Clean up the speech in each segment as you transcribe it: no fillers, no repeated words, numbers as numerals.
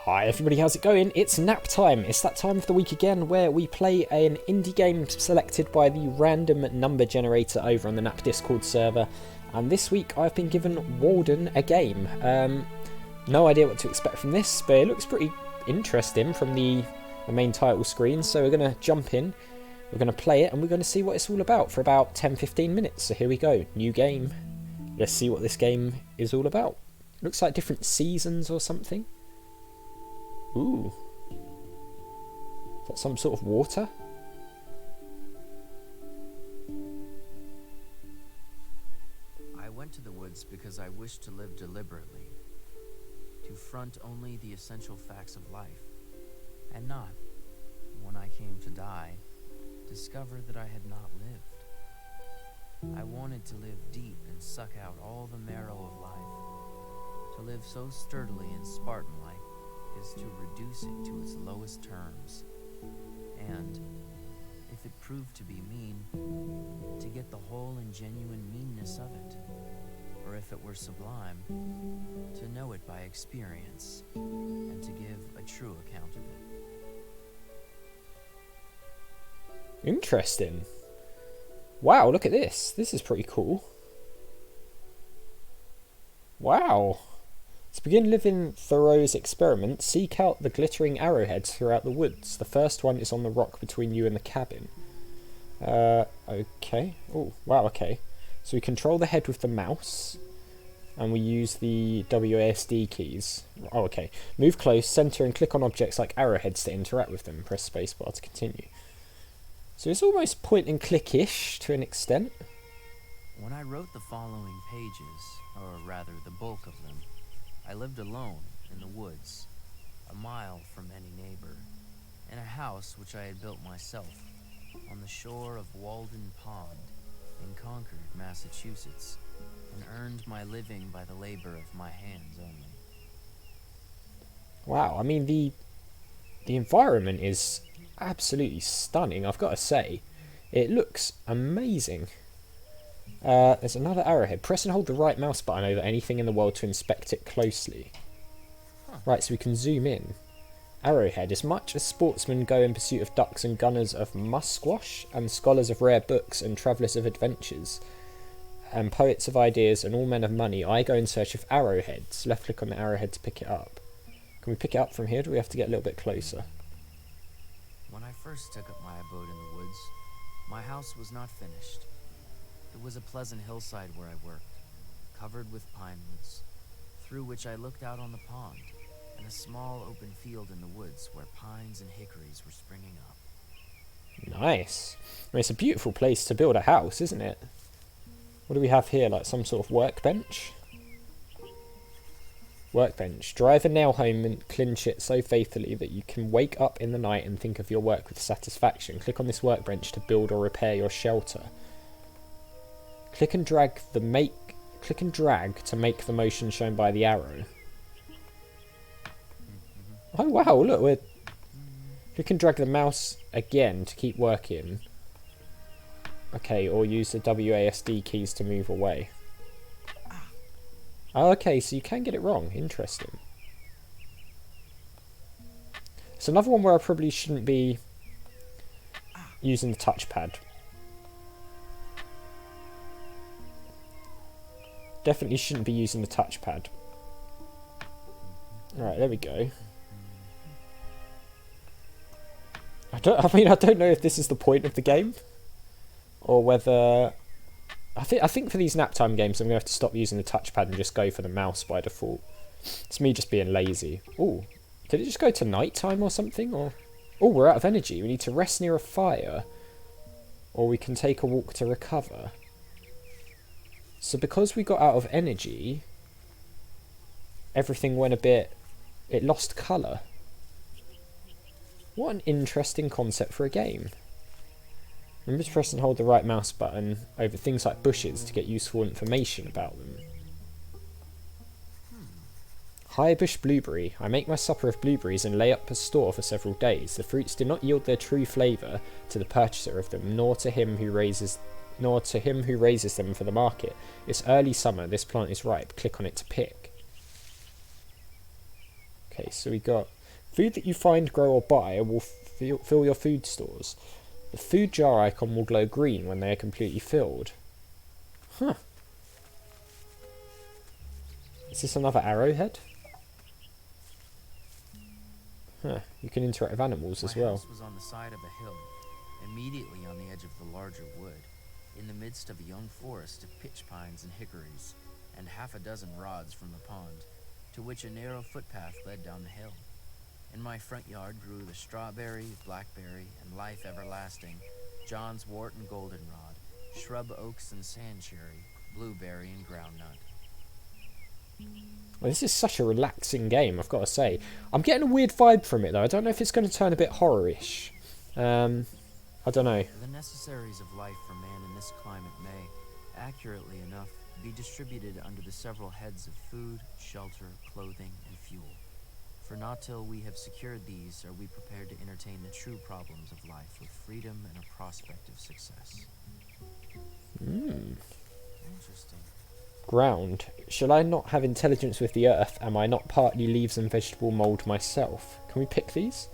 Hi everybody, how's it going? It's nap time. It's that time of the week again where we play an indie game selected by the random number generator over on the Nap Discord server. And this week I've been given Walden a game. No idea what to expect from this, but it looks pretty interesting from the main title screen. So we're going to jump in, we're going to play it, and we're going to see what it's all about for about 10-15 minutes. So here we go, new game. Let's see what this game is all about. Looks like different seasons or something. Ooh. Is that some sort of water? I went to the woods because I wished to live deliberately, to front only the essential facts of life, and not, when I came to die, discover that I had not lived. I wanted to live deep and suck out all the marrow of life, to live so sturdily and Spartan-like is to reduce it to its lowest terms, and, if it proved to be mean, to get the whole and genuine meanness of it, or if it were sublime, to know it by experience, and to give a true account of it. Interesting. Wow, look at this. This is pretty cool. Wow. To begin living Thoreau's experiment, seek out the glittering arrowheads throughout the woods. The first one is on the rock between you and the cabin. Okay. Oh, wow, okay. So we control the head with the mouse, and we use the WASD keys. Oh, okay. Move close, center, and click on objects like arrowheads to interact with them. Press spacebar to continue. So it's almost point and click-ish to an extent. When I wrote the following pages, or rather the bulk of them, I lived alone in the woods, a mile from any neighbor, in a house which I had built myself, on the shore of Walden Pond, in Concord, Massachusetts, and earned my living by the labor of my hands only. Wow, I mean, the environment is absolutely stunning, I've got to say. It looks amazing. There's another arrowhead. Press and hold the right mouse button over anything in the world to inspect it closely. Right, so we can zoom in. Arrowhead. As much as sportsmen go in pursuit of ducks and gunners of musquash, and scholars of rare books and travellers of adventures, and poets of ideas and all men of money, I go in search of arrowheads. Left click on the arrowhead to pick it up. Can we pick it up from here? Do we have to get a little bit closer? When I first took up my abode in the woods, my house was not finished. It was a pleasant hillside where I worked, covered with pine woods, through which I looked out on the pond, and a small open field in the woods where pines and hickories were springing up. Nice. I mean, it's a beautiful place to build a house, isn't it? What do we have here? Like some sort of workbench? Workbench. Drive a nail home and clinch it so faithfully that you can wake up in the night and think of your work with satisfaction. Click on this workbench to build or repair your shelter. Click and drag to make the motion shown by the arrow. Oh wow, look, click and drag the mouse again to keep working. Okay, or use the WASD keys to move away. Oh, okay, so you can get it wrong. Interesting. It's another one where I probably shouldn't be using the touchpad. Definitely shouldn't be using the touchpad. Alright, there we go. I don't know if this is the point of the game, or whether I think for these nap time games I'm gonna have to stop using the touchpad and just go for the mouse by default. It's me just being lazy. Oh, did it just go to night time or something? Or oh, we're out of energy. We need to rest near a fire, or we can take a walk to recover. So because we got out of energy, everything went a bit... it lost colour. What an interesting concept for a game. Remember to press and hold the right mouse button over things like bushes to get useful information about them. High bush blueberry. I make my supper of blueberries and lay up a store for several days. The fruits do not yield their true flavour to the purchaser of them, nor to him who raises them for the market. It's early summer, this plant is ripe. Click on it to pick. Okay, so we got Food that you find, grow or buy will fill your food stores. The food jar icon will glow green when they are completely filled. Huh. Is this another arrowhead? Huh. You can interact with animals as well. My house was on the side of a hill, immediately on the edge of the larger wood, in the midst of a young forest of pitch pines and hickories, and half a dozen rods from the pond, to which a narrow footpath led down the hill. In my front yard grew the strawberry, blackberry, and life everlasting, John's wort and goldenrod, shrub oaks and sand cherry, blueberry and groundnut. Well, this is such a relaxing game, I've got to say. I'm getting a weird vibe from it, though. I don't know if it's going to turn a bit horror-ish. I don't know. The necessaries of life for man in this climate may, accurately enough, be distributed under the several heads of food, shelter, clothing, and fuel. For not till we have secured these are we prepared to entertain the true problems of life with freedom and a prospect of success. Interesting. Ground. Shall I not have intelligence with the earth? Am I not partly leaves and vegetable mould myself? Can we pick these?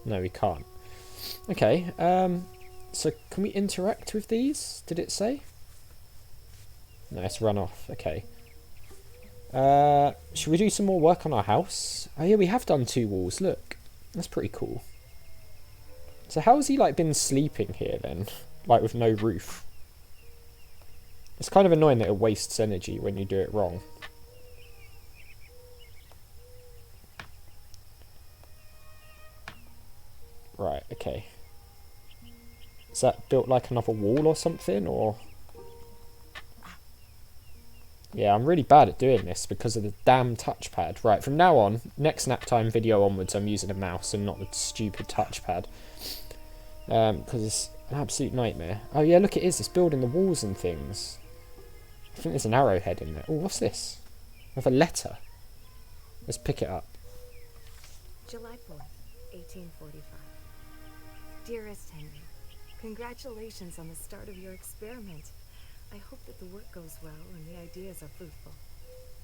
No, we can't. Okay, so can we interact with these? Did it say? No, it's run off. Okay. Should we do some more work on our house? Oh yeah, we have done 2 walls. Look, that's pretty cool. So how has he like been sleeping here then? Like with no roof? It's kind of annoying that it wastes energy when you do it wrong. Right, okay. Is that built like another wall or something, or...? Yeah, I'm really bad at doing this because of the damn touchpad. Right, from now on, next nap time video onwards, I'm using a mouse and not the stupid touchpad. Because it's an absolute nightmare. Oh yeah, look, it is. It's building the walls and things. I think there's an arrowhead in there. Oh, what's this? With a letter. Let's pick it up. July 4th, 1845. Dearest Henry, congratulations on the start of your experiment. I hope that the work goes well and the ideas are fruitful.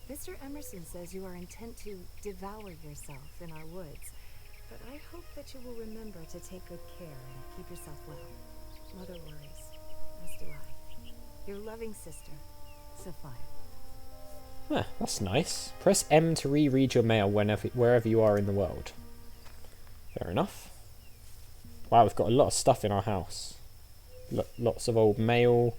Mr. Emerson says you are intent to devour yourself in our woods, but I hope that you will remember to take good care and keep yourself well. Mother worries, as do I. Your loving sister, Sophia. Huh, that's nice. Press M to reread your mail wherever you are in the world. Fair enough. Wow, we've got a lot of stuff in our house. Lots of old mail.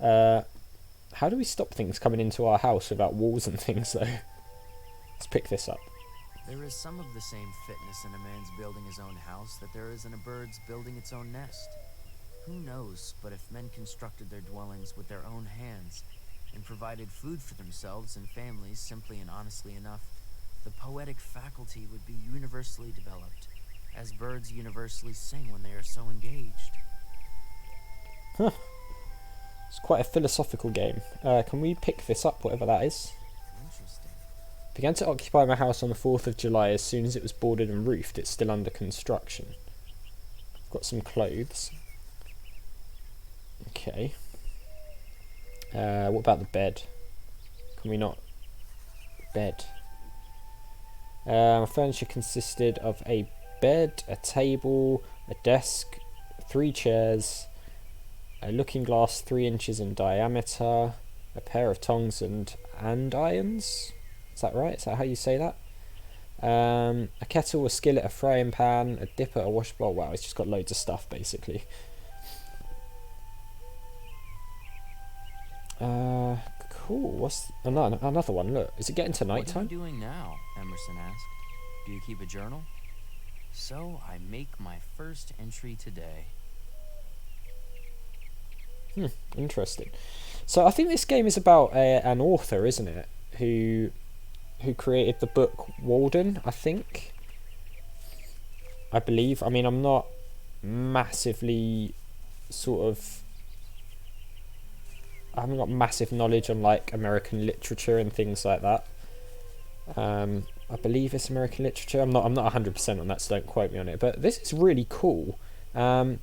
How do we stop things coming into our house without walls and things, though? Let's pick this up. There is some of the same fitness in a man's building his own house that there is in a bird's building its own nest. Who knows, but if men constructed their dwellings with their own hands, and provided food for themselves and families simply and honestly enough, the poetic faculty would be universally developed, as birds universally sing when they are so engaged. Huh. It's quite a philosophical game. Can we pick this up, whatever that is? Interesting. Began to occupy my house on the 4th of July as soon as it was boarded and roofed. It's still under construction. I've got some clothes. Okay. What about the bed? Can we not? Bed. Furniture consisted of a bed, a table, a desk, 3 chairs, a looking glass 3 inches in diameter, a pair of tongs and andirons. Is that right? Is that how you say that? A kettle, a skillet, a frying pan, a dipper, a wash bowl. Wow, it's just got loads of stuff basically. Cool. What's another one? Look, is it getting to night time? What are you doing now? Emerson asked. Do you keep a journal? So I make my first entry today. Interesting. So I think this game is about an author, isn't it? Who created the book Walden, I think. I believe. I mean, I'm not massively I haven't got massive knowledge on like American literature and things like that. I believe it's American literature. I'm not 100% on that, so don't quote me on it. But this is really cool. Do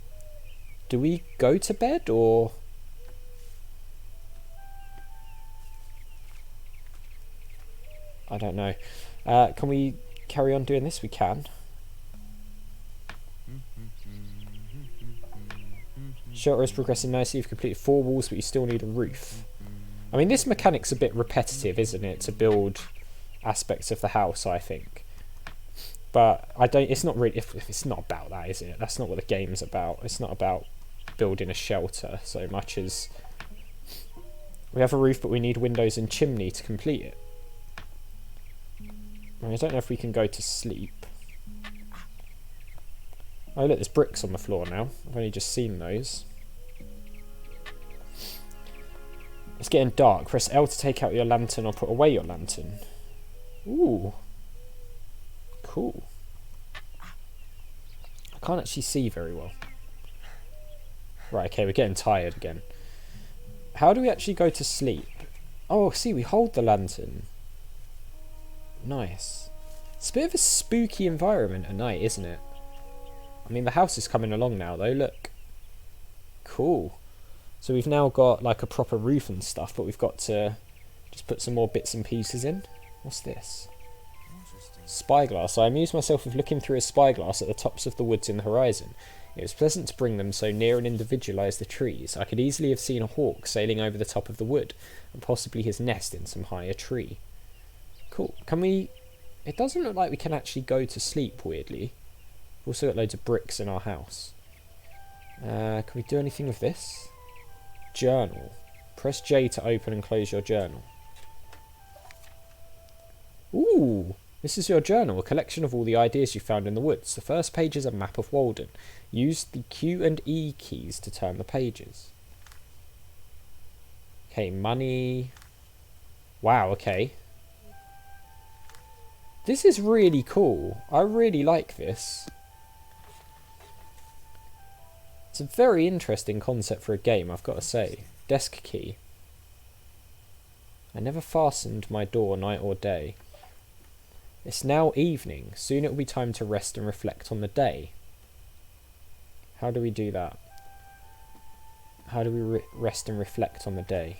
we go to bed or? I don't know. Can we carry on doing this? We can. Shelter is progressing nicely. You've completed 4 walls, but you still need a roof. I mean, this mechanic's a bit repetitive, isn't it, to build aspects of the house, I think. But I don't. It's not really. If it's not about that, is it? That's not what the game's about. It's not about building a shelter so much as we have a roof, but we need windows and chimney to complete it. I don't know if we can go to sleep. Oh look, there's bricks on the floor now. I've only just seen those. It's getting dark. Press L to take out your lantern or put away your lantern. Ooh. Cool. I can't actually see very well. Right, okay, we're getting tired again. How do we actually go to sleep? Oh, see, we hold the lantern. Nice. It's a bit of a spooky environment at night, isn't it? I mean, the house is coming along now, though, look. Cool. So we've now got, like, a proper roof and stuff, but we've got to just put some more bits and pieces in. What's this? Spyglass. I amused myself with looking through a spyglass at the tops of the woods in the horizon. It was pleasant to bring them so near and individualise the trees. I could easily have seen a hawk sailing over the top of the wood, and possibly his nest in some higher tree. Cool. Can we... It doesn't look like we can actually go to sleep, weirdly. We've also got loads of bricks in our house. Can we do anything with this? Journal. Press J to open and close your journal. Ooh! This is your journal, a collection of all the ideas you found in the woods. The first page is a map of Walden. Use the Q and E keys to turn the pages. Okay, money. Wow, okay. This is really cool. I really like this. It's a very interesting concept for a game, I've got to say. Desk key. I never fastened my door night or day. It's now evening. Soon it will be time to rest and reflect on the day. How do we do that? How do we rest and reflect on the day?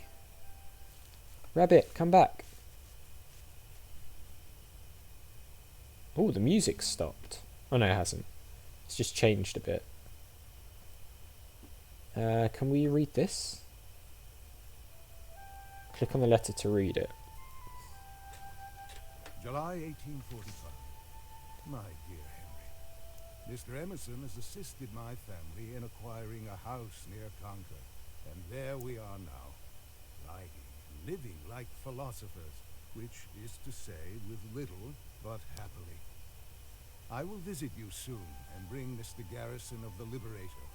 Rabbit, come back. Oh, the music's stopped. Oh no, it hasn't. It's just changed a bit. Can we read this? Click on the letter to read it. July 1845. My dear Henry, Mr. Emerson has assisted my family in acquiring a house near Concord, and there we are now, writing, living like philosophers, which is to say, with little but happily. I will visit you soon and bring Mr. Garrison of the Liberator.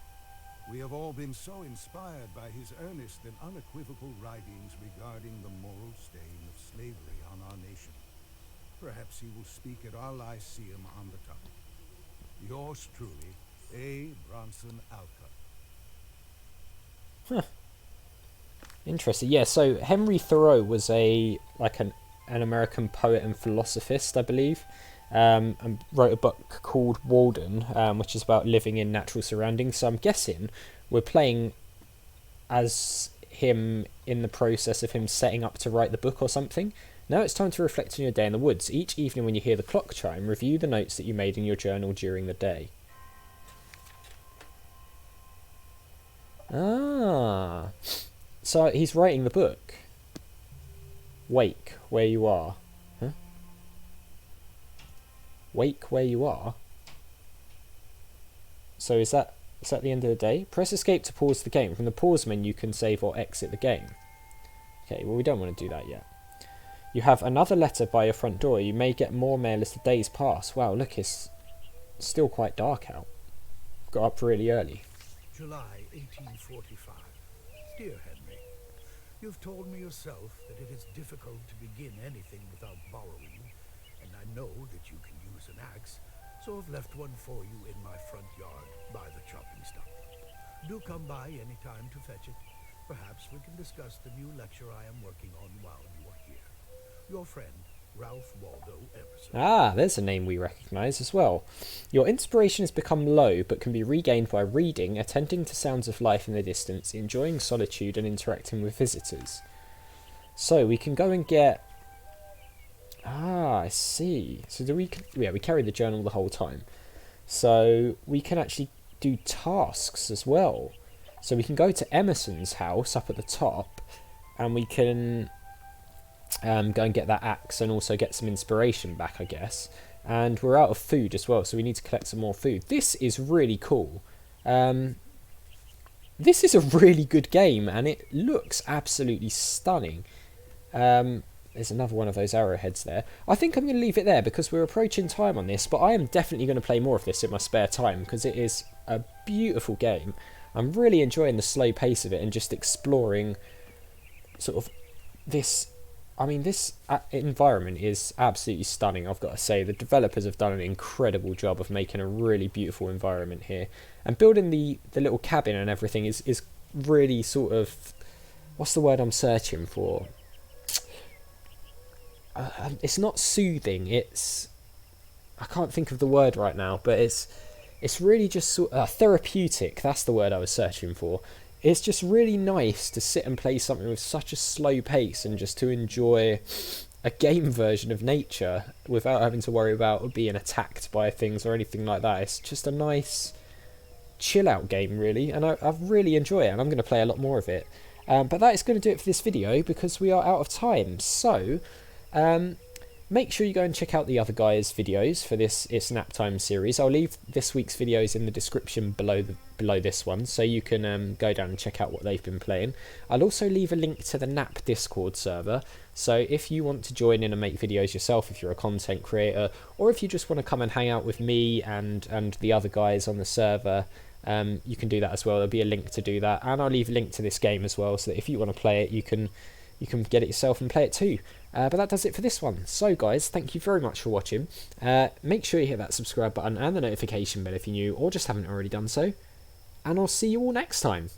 We have all been so inspired by his earnest and unequivocal writings regarding the moral stain of slavery on our nation. Perhaps he will speak at our Lyceum on the topic. Yours truly, A. Bronson Alcott. Huh. Interesting. Yeah, so Henry Thoreau was an American poet and philosophist, I believe, and wrote a book called Walden, which is about living in natural surroundings. So I'm guessing we're playing as him in the process of him setting up to write the book or something. Now it's time to reflect on your day in the woods. Each evening when you hear the clock chime, review the notes that you made in your journal during the day. Ah. So he's writing the book. Wake where you are. Huh? Wake where you are? So is that the end of the day? Press escape to pause the game. From the pause menu you can save or exit the game. Okay, well we don't want to do that yet. You have another letter by your front door. You may get more mail as the days pass. Wow, look, it's still quite dark out. Got up really early. July 1845. Dear Henry, you've told me yourself that it is difficult to begin anything without borrowing, and I know that you can use an axe, so I've left one for you in my front yard by the chopping stump. Do come by any time to fetch it. Perhaps we can discuss the new lecture I am working on while you are here. Your friend, Ralph Waldo Emerson. Ah, there's a name we recognise as well. Your inspiration has become low, but can be regained by reading, attending to sounds of life in the distance, enjoying solitude and interacting with visitors. So we can go and get... I see. So we carry the journal the whole time. So we can actually do tasks as well. So we can go to Emerson's house up at the top, and we can go and get that axe and also get some inspiration back, I guess. And we're out of food as well, so we need to collect some more food. This is really cool. This is a really good game, and it looks absolutely stunning. There's another one of those arrowheads there. I think I'm going to leave it there because we're approaching time on this, but I am definitely going to play more of this in my spare time because it is a beautiful game. I'm really enjoying the slow pace of it and just exploring sort of this. I mean, this environment is absolutely stunning, I've got to say. The developers have done an incredible job of making a really beautiful environment here. And building the little cabin and everything is really sort of... What's the word I'm searching for? It's not soothing, it's... I can't think of the word right now, but it's really just sort of therapeutic. That's the word I was searching for. It's just really nice to sit and play something with such a slow pace and just to enjoy a game version of nature without having to worry about being attacked by things or anything like that. It's just a nice chill out game, really, and I really enjoy it, and I'm going to play a lot more of it. But that is going to do it for this video because we are out of time. So make sure you go and check out the other guys' videos for this It's Nap Time series. I'll leave this week's videos in the description below this one, so you can go down and check out what they've been playing. I'll also leave a link to the Nap Discord server, so if you want to join in and make videos yourself, if you're a content creator, or if you just want to come and hang out with me and the other guys on the server, you can do that as well. There'll be a link to do that, and I'll leave a link to this game as well, so that if you want to play it, you can get it yourself and play it too. But that does it for this one. So guys, thank you very much for watching. Make sure you hit that subscribe button and the notification bell if you're new or just haven't already done so. And I'll see you all next time.